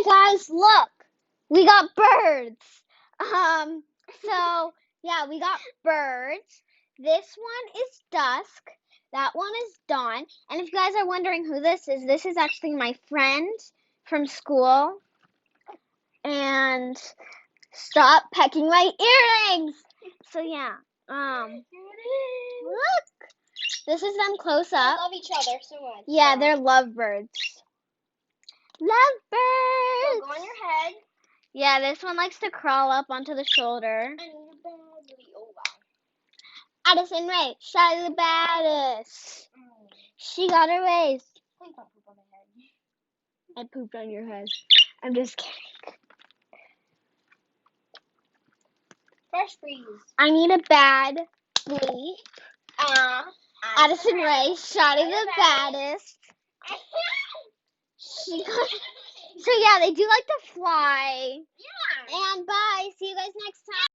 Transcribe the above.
guys, look. We got birds. So, yeah, we got birds. This one is Dusk. That one is Dawn. And if you guys are wondering who this is actually my friend from school. And stop pecking my earrings. So, yeah. Look. This is them close They up. love each other so much. Yeah, they're lovebirds. Lovebirds. So go on your head. Yeah, this one likes to crawl up onto the shoulder. Oh, wow. Addison Rae, Shadi the baddest. She got her ways. Please don't poop on my head. I pooped on your head. I'm just kidding. Fresh breeze. I need a bad sleep. Addison Rae, Shadi the baddest. She got. So yeah, they do like to fly. Yeah. And bye. See you guys next time.